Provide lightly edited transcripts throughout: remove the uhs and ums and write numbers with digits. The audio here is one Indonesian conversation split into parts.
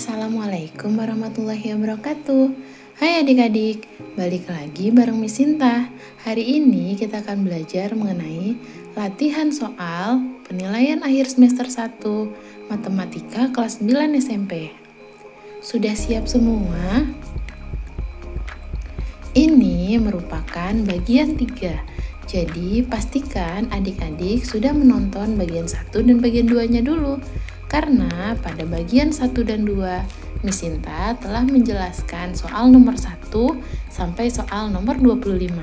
Assalamualaikum warahmatullahi wabarakatuh. Hai adik-adik, balik lagi bareng Miss Sinta. Hari ini kita akan belajar mengenai latihan soal penilaian akhir semester 1 Matematika kelas 9 SMP. Sudah siap semua? Ini merupakan bagian 3. Jadi pastikan adik-adik sudah menonton bagian 1 dan bagian 2-nya dulu. Karena pada bagian 1 dan 2, Miss Sinta telah menjelaskan soal nomor 1 sampai soal nomor 25.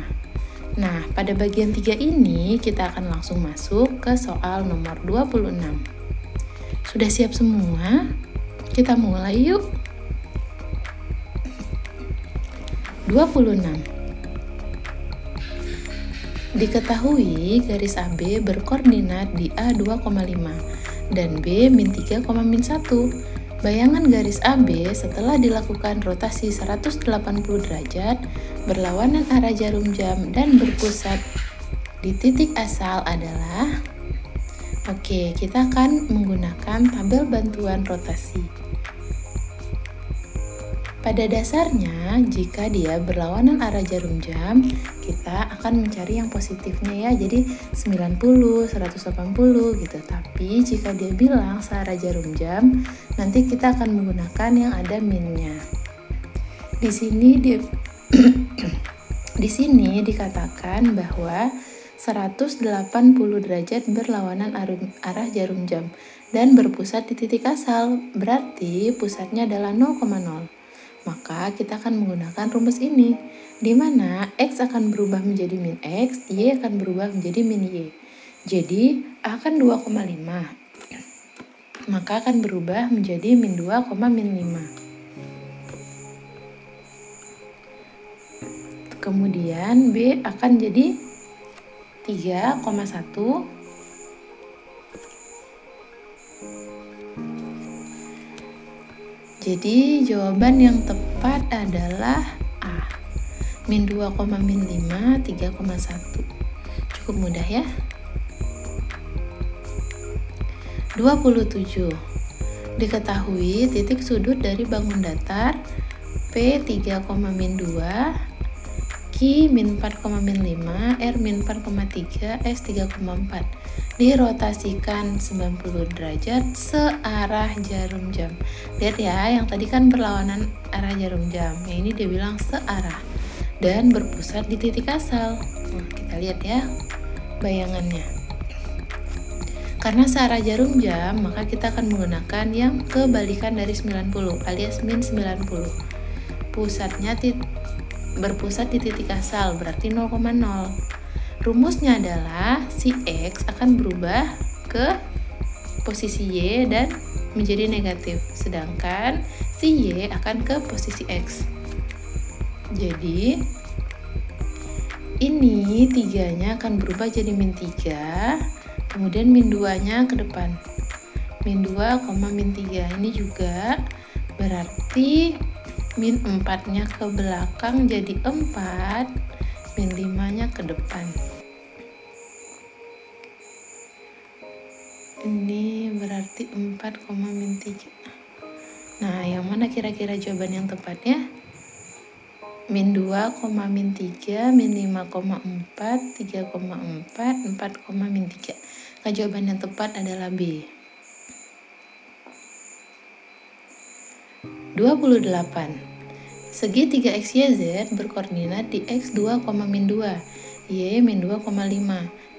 Nah, pada bagian 3 ini kita akan langsung masuk ke soal nomor 26. Sudah siap semua? Kita mulai yuk. 26. Diketahui garis AB berkoordinat di A2,5 dan B min 3, min 1. Bayangan garis AB setelah dilakukan rotasi 180 derajat berlawanan arah jarum jam dan berpusat di titik asal adalah. Oke, kita akan menggunakan tabel bantuan rotasi. Pada dasarnya, jika dia berlawanan arah jarum jam, kita akan mencari yang positifnya ya, jadi 90, 180 gitu. Tapi jika dia bilang searah jarum jam, nanti kita akan menggunakan yang ada minnya. Di sini di sini dikatakan bahwa 180 derajat berlawanan arah jarum jam dan berpusat di titik asal, berarti pusatnya adalah 0,0. Maka kita akan menggunakan rumus ini, di mana X akan berubah menjadi min X, Y akan berubah menjadi min Y. Jadi, A akan 2,5, maka akan berubah menjadi min 2, min 5. Kemudian B akan jadi 3,1. Jadi jawaban yang tepat adalah A. Min 2, min 5, 3,1. Cukup mudah ya. 27. Diketahui titik sudut dari bangun datar P 3, min 2, Q min 4, min 5, R min 4,3, S 3,4. Dirotasikan 90 derajat searah jarum jam. Lihat ya, yang tadi kan berlawanan arah jarum jam. Yang ini dia bilang searah dan berpusat di titik asal. Nah, kita lihat ya bayangannya. Karena searah jarum jam, maka kita akan menggunakan yang kebalikan dari 90 alias min 90. Pusatnya berpusat di titik asal, berarti 0,0. Rumusnya adalah si X akan berubah ke posisi Y dan menjadi negatif, sedangkan si Y akan ke posisi X. Jadi ini 3-nya akan berubah jadi min 3, kemudian min 2-nya ke depan. Min 2, min 3 ini juga berarti min 4-nya ke belakang jadi 4, min 5-nya ke depan. Ini berarti 4, min 3. Nah, yang mana kira-kira jawaban yang tepatnya? Min 2, min 3, min 5,4, 3,4, 4, min 3. Nah, jawaban yang tepat adalah B. 28. Segi 3XYZ berkoordinat di X 2, min 2, Y min 2,5,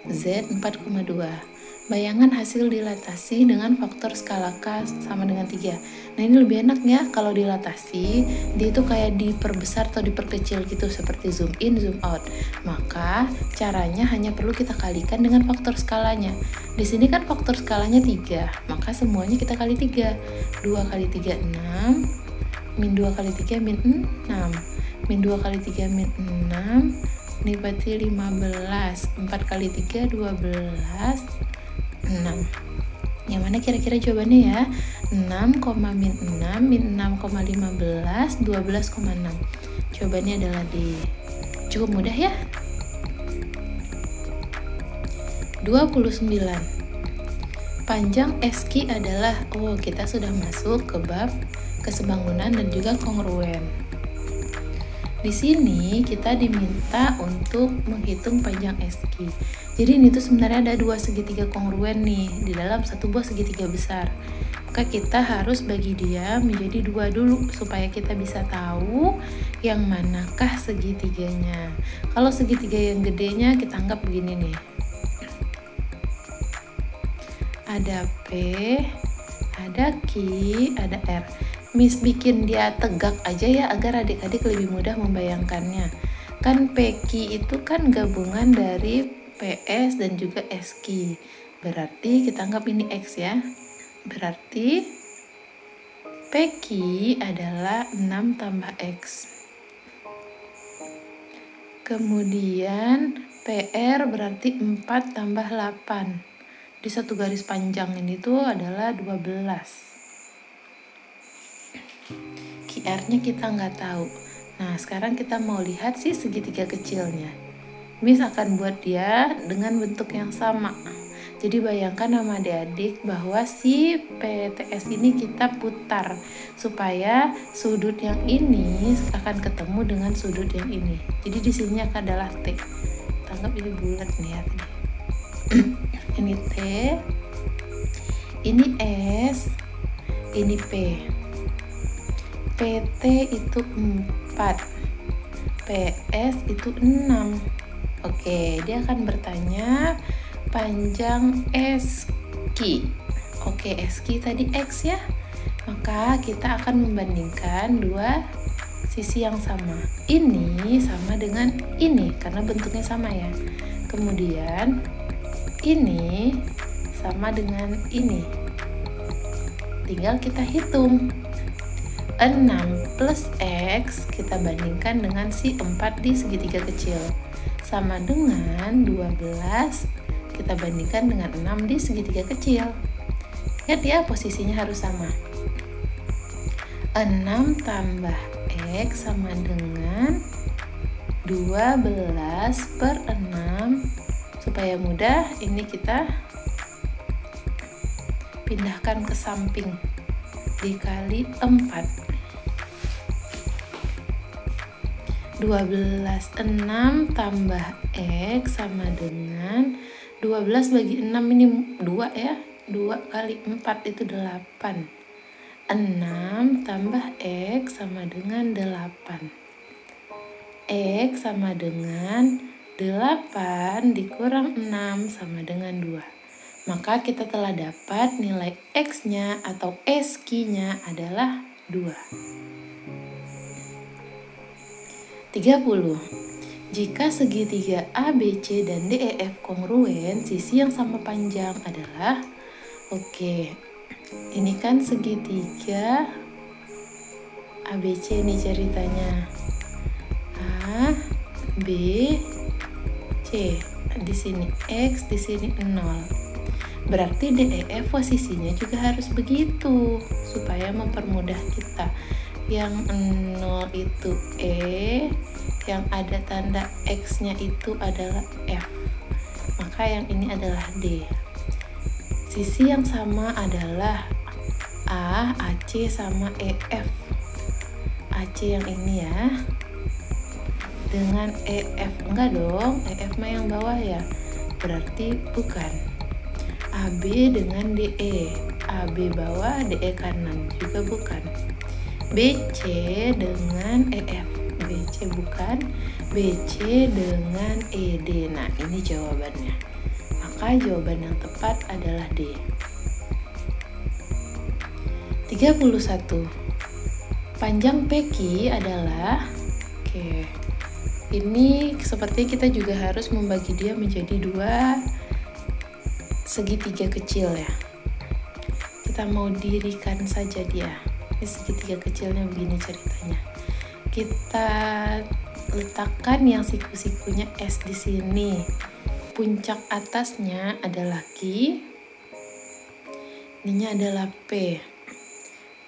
Z 4,2. Bayangan hasil dilatasi dengan faktor skala K sama dengan 3. Nah, ini lebih enak ya kalau dilatasi, dia itu kayak diperbesar atau diperkecil gitu, seperti zoom in, zoom out. Maka caranya hanya perlu kita kalikan dengan faktor skalanya. Di sini kan faktor skalanya 3, maka semuanya kita kali 3. 2 kali 3, 6. Min 2 kali 3, min 6. Min 2 kali 3, min 6. Ini berarti 15. 4 kali 3, 12. 6. Yang mana kira-kira jawabannya ya? 6, min 6, min 6,15, 12,6. Jawabannya adalah D. Cukup mudah ya? 29. Panjang SQ adalah, kita sudah masuk ke bab kesebangunan dan juga kongruen. Di sini kita diminta untuk menghitung panjang SQ. Jadi ini tuh sebenarnya ada dua segitiga kongruen nih di dalam satu buah segitiga besar. Maka kita harus bagi dia menjadi dua dulu supaya kita bisa tahu yang manakah segitiganya. Kalau segitiga yang gedenya kita anggap begini nih. Ada P, ada Q, ada R. Miss bikin dia tegak aja ya agar adik-adik lebih mudah membayangkannya. Kan PQ itu kan gabungan dari PS dan juga SQ. Berarti kita anggap ini X ya. Berarti PQ adalah 6 tambah X. Kemudian PR berarti 4 tambah 8. Di satu garis panjang ini tuh adalah 12. QR-nya kita nggak tahu. Nah, sekarang kita mau lihat sih segitiga kecilnya. Miss akan buat dia dengan bentuk yang sama. Jadi bayangkan sama adik-adik bahwa si PTS ini kita putar supaya sudut yang ini akan ketemu dengan sudut yang ini. Jadi di sini akan adalah T. Tanggap ini bulat nih ya tadi. Ini T, ini S, ini P. PT itu 4, PS itu 6. Oke, dia akan bertanya panjang SQ. Oke, SQ tadi X ya. Maka kita akan membandingkan dua sisi yang sama. Ini sama dengan ini karena bentuknya sama ya. Kemudian ini sama dengan ini. Tinggal kita hitung. 6 plus X kita bandingkan dengan si 4 di segitiga kecil sama dengan 12 kita bandingkan dengan 6 di segitiga kecil. Lihat ya, posisinya harus sama. 6 tambah X sama dengan 12 per 6. Supaya mudah ini kita pindahkan ke samping dikali 4. 12, 6 tambah X sama dengan 12 bagi 6 ini 2 ya. 2 kali 4 itu 8. 6 tambah X sama dengan 8. X sama dengan 8 dikurang 6 sama dengan 2. Maka kita telah dapat nilai X-nya atau SQ-nya adalah 2. 30. Jika segitiga ABC dan DEF kongruen, sisi yang sama panjang adalah ini kan segitiga ABC nih ceritanya. A, B, C. Di sini X, di sini 0. Berarti DEF posisinya juga harus begitu supaya mempermudah kita. Yang 0 itu E, yang ada tanda X-nya itu adalah F. Maka yang ini adalah D. Sisi yang sama adalah A, AC sama EF. AC yang ini ya. Dengan EF, enggak dong, EF mah yang bawah ya. Berarti bukan. AB dengan DE. AB bawah, DE kanan juga bukan. BC dengan EF, BC bukan, BC dengan ED. Nah, ini jawabannya. Maka jawaban yang tepat adalah D. 31. Panjang PQ adalah ini seperti kita juga harus membagi dia menjadi dua segitiga kecil ya. Kita mau dirikan saja dia. Ini segitiga kecilnya begini ceritanya. Kita letakkan yang siku-sikunya S di sini. Puncak atasnya adalah Q. Ininya adalah P.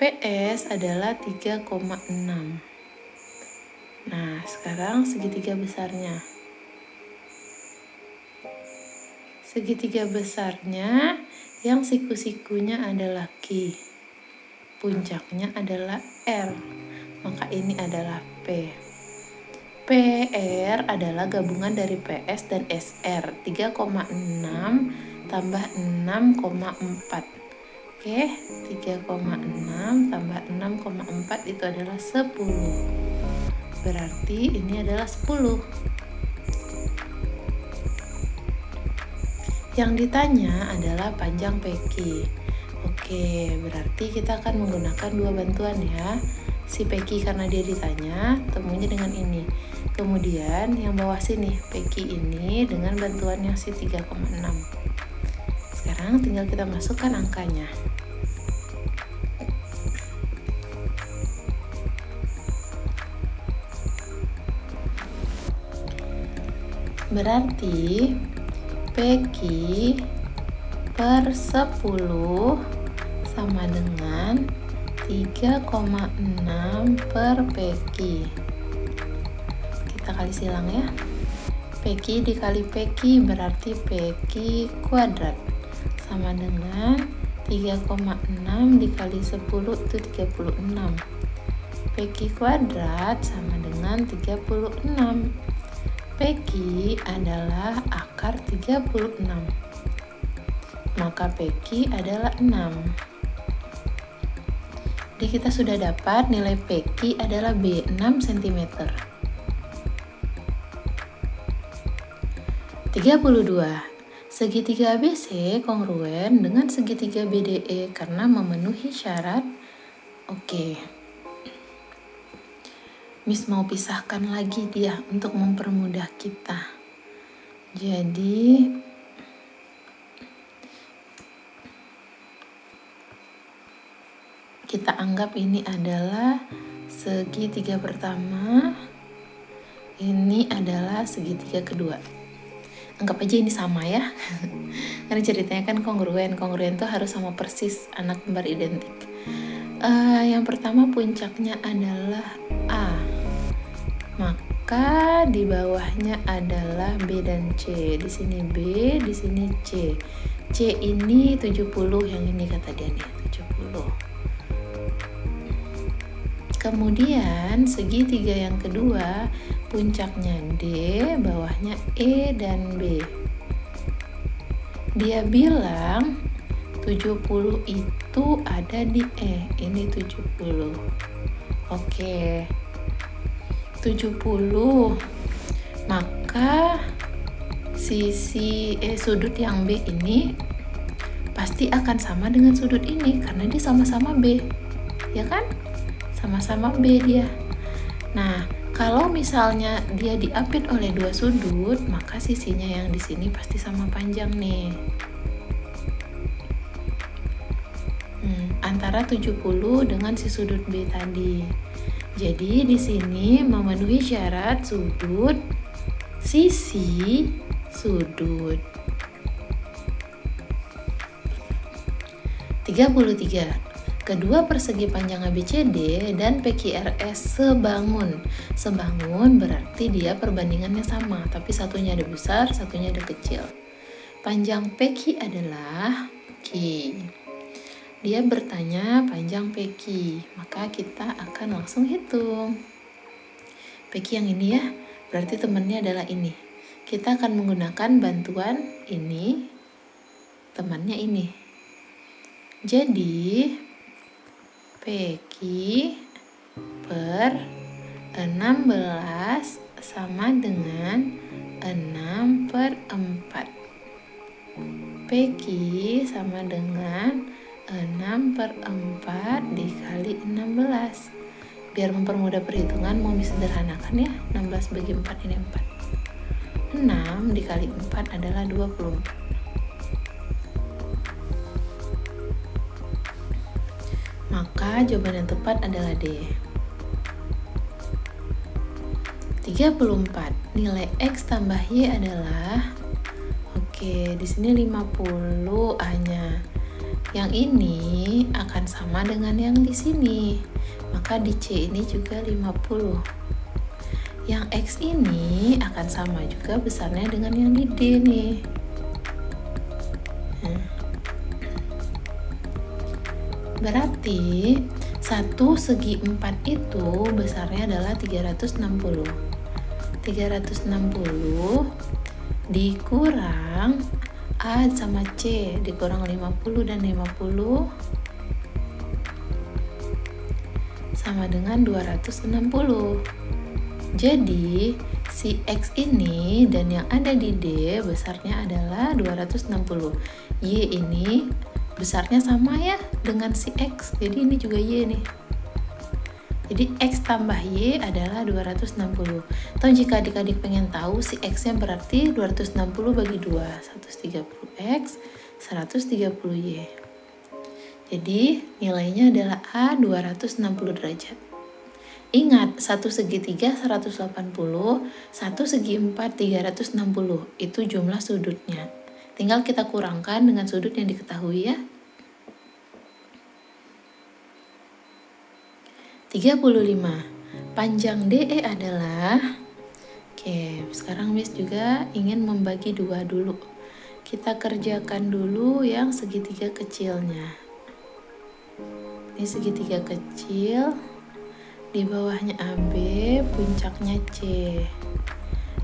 PS adalah 3,6. Nah, sekarang segitiga besarnya. Segitiga besarnya yang siku-sikunya adalah Q. puncaknya adalah R, maka ini adalah P. PR adalah gabungan dari PS dan SR, 3,6 tambah 6,4. Oke, 3,6 tambah 6,4 itu adalah 10. Berarti ini adalah 10. Yang ditanya adalah panjang PQ. Oke, berarti kita akan menggunakan dua bantuan ya. Si PQ karena dia ditanya, temunya dengan ini. Kemudian yang bawah sini, PQ ini dengan bantuan yang si 3,6. Sekarang tinggal kita masukkan angkanya. Berarti PQ per 10 sama dengan 3,6 per PQ. Kita kali silang ya. PQ dikali PQ berarti PQ kuadrat sama dengan 3,6 dikali 10 itu 36. PQ kuadrat sama dengan 36. PQ adalah akar 36. Maka PQ adalah 6. Jadi kita sudah dapat nilai PQ adalah B, 6 cm. 32. Segitiga ABC kongruen dengan segitiga BDE karena memenuhi syarat. Oke. Miss mau pisahkan lagi dia untuk mempermudah kita. Jadi kita anggap ini adalah segitiga pertama, ini adalah segitiga kedua. Anggap aja ini sama ya. Karena ceritanya kan kongruen. Kongruen tuh harus sama persis, anak kembar identik. Yang pertama puncaknya adalah A, maka di bawahnya adalah B dan C. Di sini B, di sini C. C ini 70, yang ini kata dia nih 70. Kemudian segitiga yang kedua puncaknya D, bawahnya E dan B. Dia bilang 70 itu ada di E, ini 70. Oke. 70. Maka sudut yang B ini pasti akan sama dengan sudut ini karena dia sama-sama B. Ya kan? Sama-sama B dia. Nah, kalau misalnya dia diapit oleh dua sudut, maka sisinya yang di sini pasti sama panjang nih. Antara 70 dengan si sudut B tadi. Jadi di sini memenuhi syarat sudut, sisi, sudut. 33. Kedua persegi panjang ABCD dan PQRS sebangun. Sebangun berarti dia perbandingannya sama, tapi satunya ada besar, satunya ada kecil. Panjang PQ adalah Q. Dia bertanya panjang PQ, maka kita akan langsung hitung. PQ yang ini ya, berarti temannya adalah ini. Kita akan menggunakan bantuan ini, temannya ini. Jadi, PQ per 16 sama dengan 6 per 4. PQ sama dengan 6 per 4 dikali 16. Biar mempermudah perhitungan mau disederhanakan ya. 16 bagi 4 ini 4. 6 dikali 4 adalah 24. Maka jawaban yang tepat adalah D. 34. Nilai X tambah Y adalah, oke, di sini 50 A-nya. Yang ini akan sama dengan yang di sini. Maka di C ini juga 50. Yang X ini akan sama juga besarnya dengan yang di D nih. Berarti 1 segi 4 itu besarnya adalah 360. 360 dikurang A sama C, dikurang 50 dan 50 sama dengan 260. Jadi si X ini dan yang ada di D besarnya adalah 260. Y ini besarnya sama ya dengan si X, jadi ini juga Y nih. Jadi X tambah Y adalah 260. Atau jika adik-adik pengen tahu si X nya berarti 260 bagi 2, 130X, 130Y. Jadi nilainya adalah A 260 derajat. Ingat, 1 segitiga 180, 1 segi 4 360, itu jumlah sudutnya. Tinggal kita kurangkan dengan sudut yang diketahui ya. 35. Panjang DE adalah, oke, sekarang Miss juga ingin membagi dua dulu. Kita kerjakan dulu yang segitiga kecilnya. Ini segitiga kecil, di bawahnya AB, puncaknya C.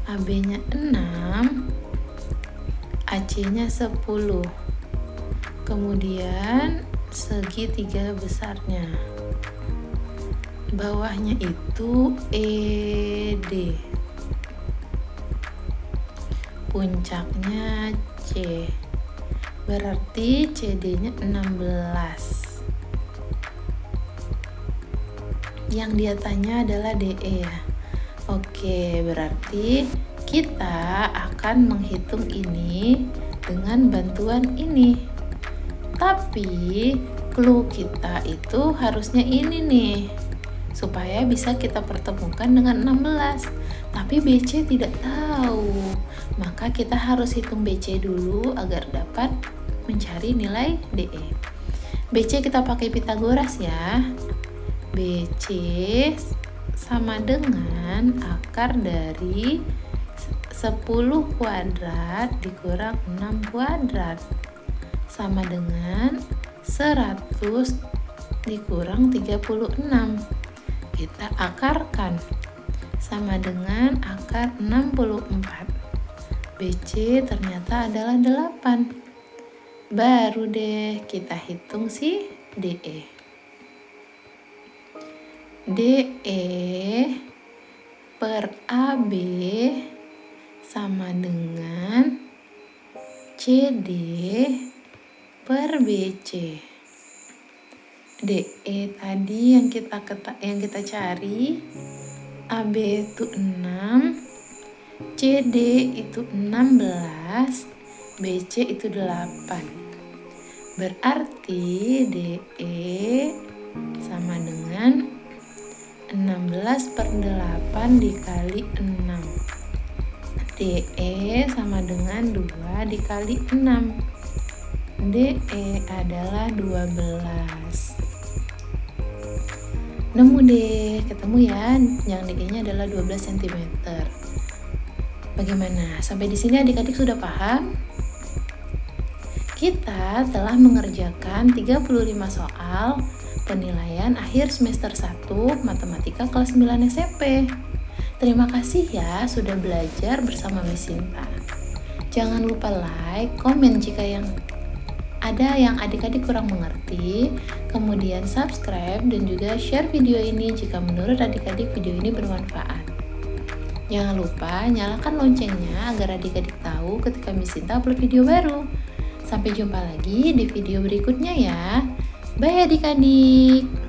AB-nya 6, AC-nya 10. Kemudian segitiga besarnya. Bawahnya itu ED. Puncaknya C. Berarti CD-nya 16. Yang dia tanya adalah DE ya. Oke, berarti kita akan menghitung ini dengan bantuan ini. Tapi clue kita itu harusnya ini nih, supaya bisa kita pertemukan dengan 16. Tapi BC tidak tahu, maka kita harus hitung BC dulu agar dapat mencari nilai DE. BC kita pakai Pitagoras ya. BC sama dengan akar dari 10 kuadrat dikurang 6 kuadrat sama dengan 100 dikurang 36. Kita akarkan sama dengan akar 64. BC ternyata adalah 8. Baru deh kita hitung si DE. DE per AB sama dengan CD per BC. DE tadi yang kita cari, AB itu 6, CD itu 16, BC itu 8. Berarti DE sama dengan 16 per 8 dikali 6. DE sama dengan 2 dikali 6. DE adalah 12. Nemu deh, ketemu ya, yang DE-nya adalah 12 cm. Bagaimana? Sampai di sini adik-adik sudah paham? Kita telah mengerjakan 35 soal penilaian akhir semester 1 Matematika kelas 9 SMP. Terima kasih ya sudah belajar bersama Miss Sinta. Jangan lupa like, komen jika ada yang adik-adik kurang mengerti, kemudian subscribe dan juga share video ini jika menurut adik-adik video ini bermanfaat. Jangan lupa nyalakan loncengnya agar adik-adik tahu ketika Miss Sinta upload video baru. Sampai jumpa lagi di video berikutnya ya. Bye adik-adik.